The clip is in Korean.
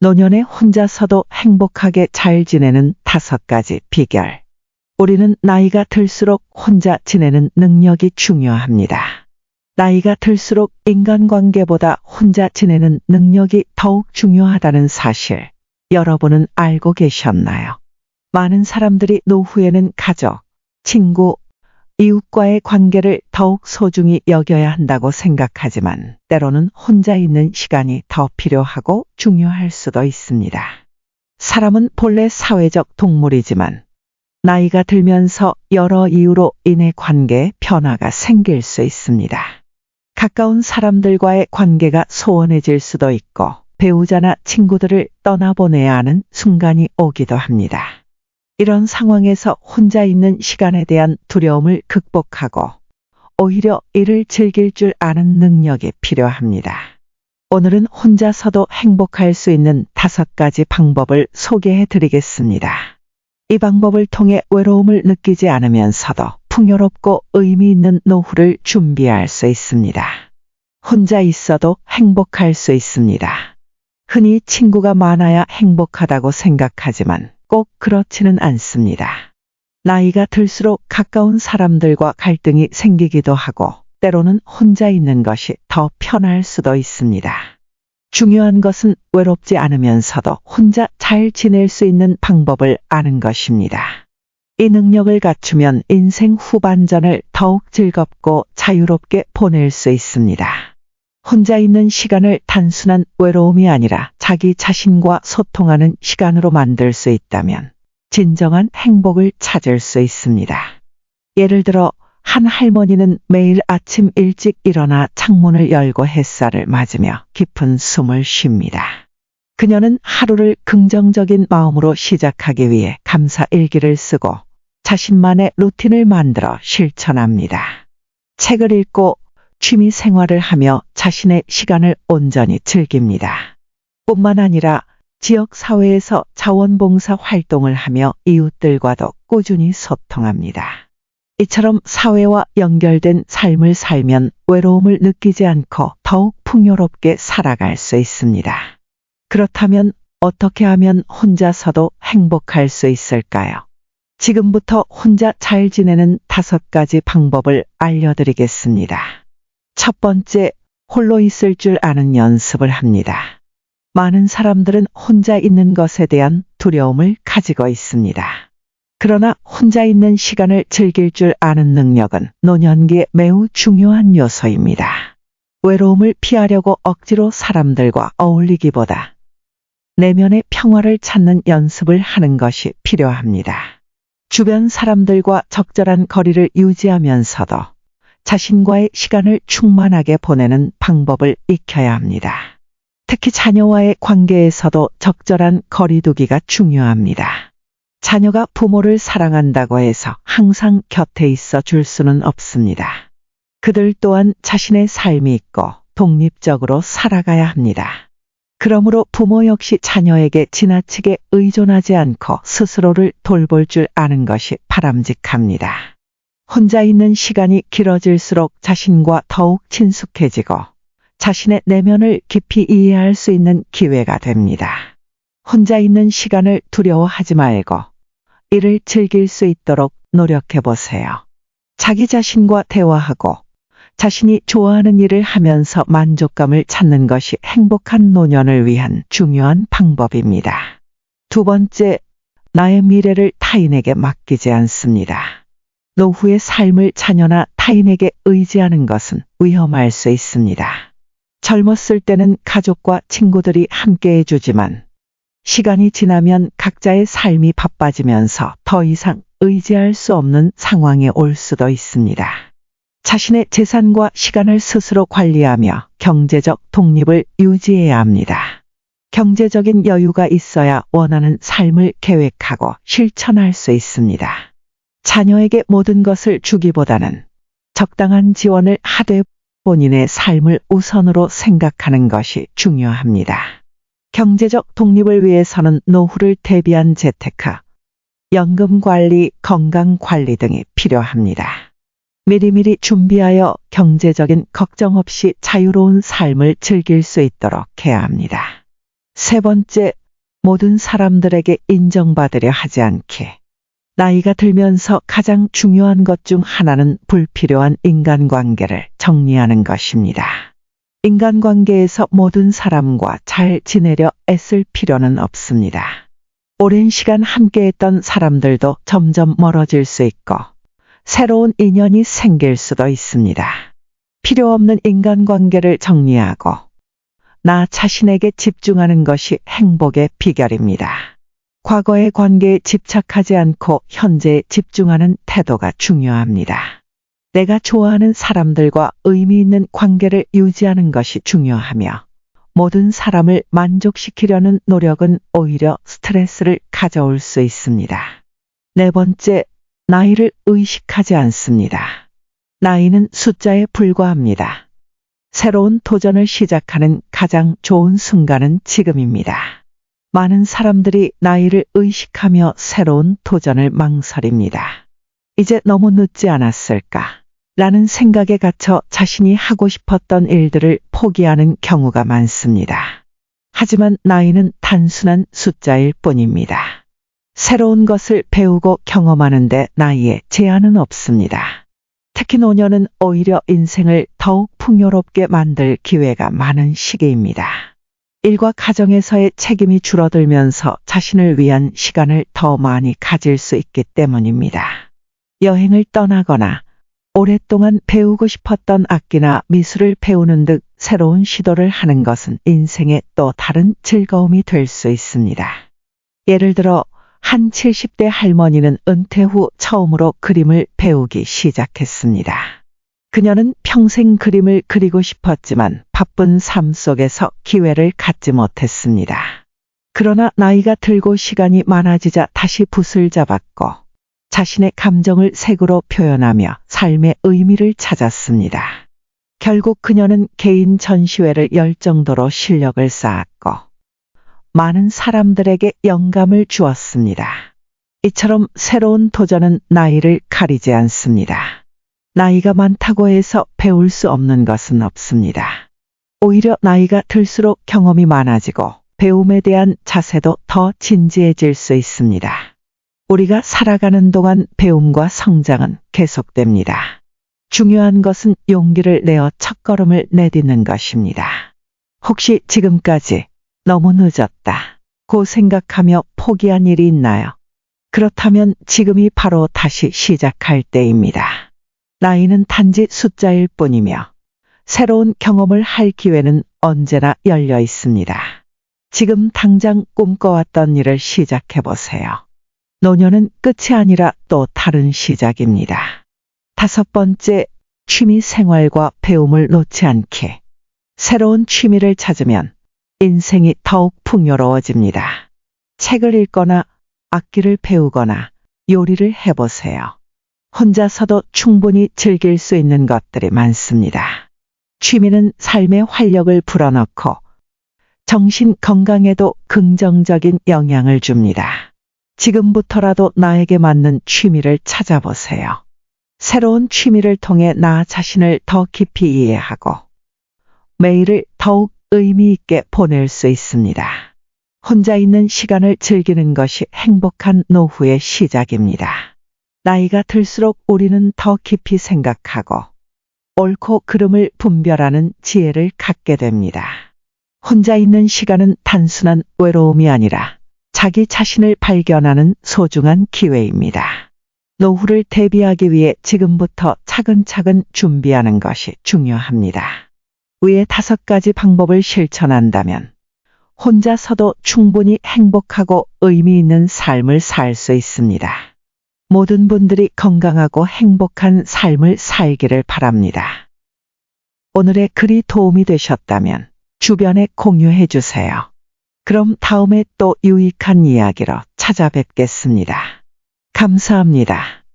노년에 혼자서도 행복하게 잘 지내는 5가지 비결. 우리는 나이가 들수록 혼자 지내는 능력이 중요합니다. 나이가 들수록 인간관계보다 혼자 지내는 능력이 더욱 중요하다는 사실, 여러분은 알고 계셨나요? 많은 사람들이 노후에는 가족, 친구, 이웃과의 관계를 더욱 소중히 여겨야 한다고 생각하지만 때로는 혼자 있는 시간이 더 필요하고 중요할 수도 있습니다. 사람은 본래 사회적 동물이지만 나이가 들면서 여러 이유로 인해 관계에 변화가 생길 수 있습니다. 가까운 사람들과의 관계가 소원해질 수도 있고 배우자나 친구들을 떠나보내야 하는 순간이 오기도 합니다. 이런 상황에서 혼자 있는 시간에 대한 두려움을 극복하고 오히려 이를 즐길 줄 아는 능력이 필요합니다. 오늘은 혼자서도 행복할 수 있는 5가지 방법을 소개해 드리겠습니다. 이 방법을 통해 외로움을 느끼지 않으면서도 풍요롭고 의미 있는 노후를 준비할 수 있습니다. 혼자 있어도 행복할 수 있습니다. 흔히 친구가 많아야 행복하다고 생각하지만 꼭 그렇지는 않습니다. 나이가 들수록 가까운 사람들과 갈등이 생기기도 하고 때로는 혼자 있는 것이 더 편할 수도 있습니다. 중요한 것은 외롭지 않으면서도 혼자 잘 지낼 수 있는 방법을 아는 것입니다. 이 능력을 갖추면 인생 후반전을 더욱 즐겁고 자유롭게 보낼 수 있습니다. 혼자 있는 시간을 단순한 외로움이 아니라 자기 자신과 소통하는 시간으로 만들 수 있다면 진정한 행복을 찾을 수 있습니다. 예를 들어 한 할머니는 매일 아침 일찍 일어나 창문을 열고 햇살을 맞으며 깊은 숨을 쉽니다. 그녀는 하루를 긍정적인 마음으로 시작하기 위해 감사 일기를 쓰고 자신만의 루틴을 만들어 실천합니다. 책을 읽고 취미 생활을 하며 자신의 시간을 온전히 즐깁니다. 뿐만 아니라 지역 사회에서 자원봉사 활동을 하며 이웃들과도 꾸준히 소통합니다. 이처럼 사회와 연결된 삶을 살면 외로움을 느끼지 않고 더욱 풍요롭게 살아갈 수 있습니다. 그렇다면 어떻게 하면 혼자서도 행복할 수 있을까요? 지금부터 혼자 잘 지내는 5가지 방법을 알려드리겠습니다. 첫 번째, 홀로 있을 줄 아는 연습을 합니다. 많은 사람들은 혼자 있는 것에 대한 두려움을 가지고 있습니다. 그러나 혼자 있는 시간을 즐길 줄 아는 능력은 노년기에 매우 중요한 요소입니다. 외로움을 피하려고 억지로 사람들과 어울리기보다 내면의 평화를 찾는 연습을 하는 것이 필요합니다. 주변 사람들과 적절한 거리를 유지하면서도 자신과의 시간을 충만하게 보내는 방법을 익혀야 합니다. 특히 자녀와의 관계에서도 적절한 거리두기가 중요합니다. 자녀가 부모를 사랑한다고 해서 항상 곁에 있어 줄 수는 없습니다. 그들 또한 자신의 삶이 있고 독립적으로 살아가야 합니다. 그러므로 부모 역시 자녀에게 지나치게 의존하지 않고 스스로를 돌볼 줄 아는 것이 바람직합니다. 혼자 있는 시간이 길어질수록 자신과 더욱 친숙해지고 자신의 내면을 깊이 이해할 수 있는 기회가 됩니다. 혼자 있는 시간을 두려워하지 말고 이를 즐길 수 있도록 노력해 보세요. 자기 자신과 대화하고 자신이 좋아하는 일을 하면서 만족감을 찾는 것이 행복한 노년을 위한 중요한 방법입니다. 두 번째, 나의 미래를 타인에게 맡기지 않습니다. 노후의 삶을 자녀나 타인에게 의지하는 것은 위험할 수 있습니다. 젊었을 때는 가족과 친구들이 함께 해주지만 시간이 지나면 각자의 삶이 바빠지면서 더 이상 의지할 수 없는 상황에 올 수도 있습니다. 자신의 재산과 시간을 스스로 관리하며 경제적 독립을 유지해야 합니다. 경제적인 여유가 있어야 원하는 삶을 계획하고 실천할 수 있습니다. 자녀에게 모든 것을 주기보다는 적당한 지원을 하되 본인의 삶을 우선으로 생각하는 것이 중요합니다. 경제적 독립을 위해서는 노후를 대비한 재테크, 연금 관리, 건강 관리 등이 필요합니다. 미리미리 준비하여 경제적인 걱정 없이 자유로운 삶을 즐길 수 있도록 해야 합니다. 세 번째, 모든 사람들에게 인정받으려 하지 않기. 나이가 들면서 가장 중요한 것 중 하나는 불필요한 인간관계를 정리하는 것입니다. 인간관계에서 모든 사람과 잘 지내려 애쓸 필요는 없습니다. 오랜 시간 함께했던 사람들도 점점 멀어질 수 있고 새로운 인연이 생길 수도 있습니다. 필요 없는 인간관계를 정리하고 나 자신에게 집중하는 것이 행복의 비결입니다. 과거의 관계에 집착하지 않고 현재에 집중하는 태도가 중요합니다. 내가 좋아하는 사람들과 의미 있는 관계를 유지하는 것이 중요하며 모든 사람을 만족시키려는 노력은 오히려 스트레스를 가져올 수 있습니다. 네 번째, 나이를 의식하지 않습니다. 나이는 숫자에 불과합니다. 새로운 도전을 시작하는 가장 좋은 순간은 지금입니다. 많은 사람들이 나이를 의식하며 새로운 도전을 망설입니다. 이제 너무 늦지 않았을까? 라는 생각에 갇혀 자신이 하고 싶었던 일들을 포기하는 경우가 많습니다. 하지만 나이는 단순한 숫자일 뿐입니다. 새로운 것을 배우고 경험하는데 나이에 제한은 없습니다. 특히 노년은 오히려 인생을 더욱 풍요롭게 만들 기회가 많은 시기입니다. 일과 가정에서의 책임이 줄어들면서 자신을 위한 시간을 더 많이 가질 수 있기 때문입니다. 여행을 떠나거나 오랫동안 배우고 싶었던 악기나 미술을 배우는 등 새로운 시도를 하는 것은 인생의 또 다른 즐거움이 될 수 있습니다. 예를 들어 한 70대 할머니는 은퇴 후 처음으로 그림을 배우기 시작했습니다. 그녀는 평생 그림을 그리고 싶었지만 바쁜 삶 속에서 기회를 갖지 못했습니다. 그러나 나이가 들고 시간이 많아지자 다시 붓을 잡았고 자신의 감정을 색으로 표현하며 삶의 의미를 찾았습니다. 결국 그녀는 개인 전시회를 열 정도로 실력을 쌓았고 많은 사람들에게 영감을 주었습니다. 이처럼 새로운 도전은 나이를 가리지 않습니다. 나이가 많다고 해서 배울 수 없는 것은 없습니다. 오히려 나이가 들수록 경험이 많아지고 배움에 대한 자세도 더 진지해질 수 있습니다. 우리가 살아가는 동안 배움과 성장은 계속됩니다. 중요한 것은 용기를 내어 첫걸음을 내딛는 것입니다. 혹시 지금까지 너무 늦었다 고 생각하며 포기한 일이 있나요? 그렇다면 지금이 바로 다시 시작할 때입니다. 나이는 단지 숫자일 뿐이며 새로운 경험을 할 기회는 언제나 열려 있습니다. 지금 당장 꿈꿔왔던 일을 시작해 보세요. 노년은 끝이 아니라 또 다른 시작입니다. 다섯 번째, 취미 생활과 배움을 놓지 않기. 새로운 취미를 찾으면 인생이 더욱 풍요로워집니다. 책을 읽거나 악기를 배우거나 요리를 해보세요. 혼자서도 충분히 즐길 수 있는 것들이 많습니다. 취미는 삶의 활력을 불어넣고 정신 건강에도 긍정적인 영향을 줍니다. 지금부터라도 나에게 맞는 취미를 찾아보세요. 새로운 취미를 통해 나 자신을 더 깊이 이해하고 매일을 더욱 의미 있게 보낼 수 있습니다. 혼자 있는 시간을 즐기는 것이 행복한 노후의 시작입니다. 나이가 들수록 우리는 더 깊이 생각하고 옳고 그름을 분별하는 지혜를 갖게 됩니다. 혼자 있는 시간은 단순한 외로움이 아니라 자기 자신을 발견하는 소중한 기회입니다. 노후를 대비하기 위해 지금부터 차근차근 준비하는 것이 중요합니다. 위의 5가지 방법을 실천한다면 혼자서도 충분히 행복하고 의미 있는 삶을 살 수 있습니다. 모든 분들이 건강하고 행복한 삶을 살기를 바랍니다. 오늘의 글이 도움이 되셨다면 주변에 공유해 주세요. 그럼 다음에 또 유익한 이야기로 찾아뵙겠습니다. 감사합니다.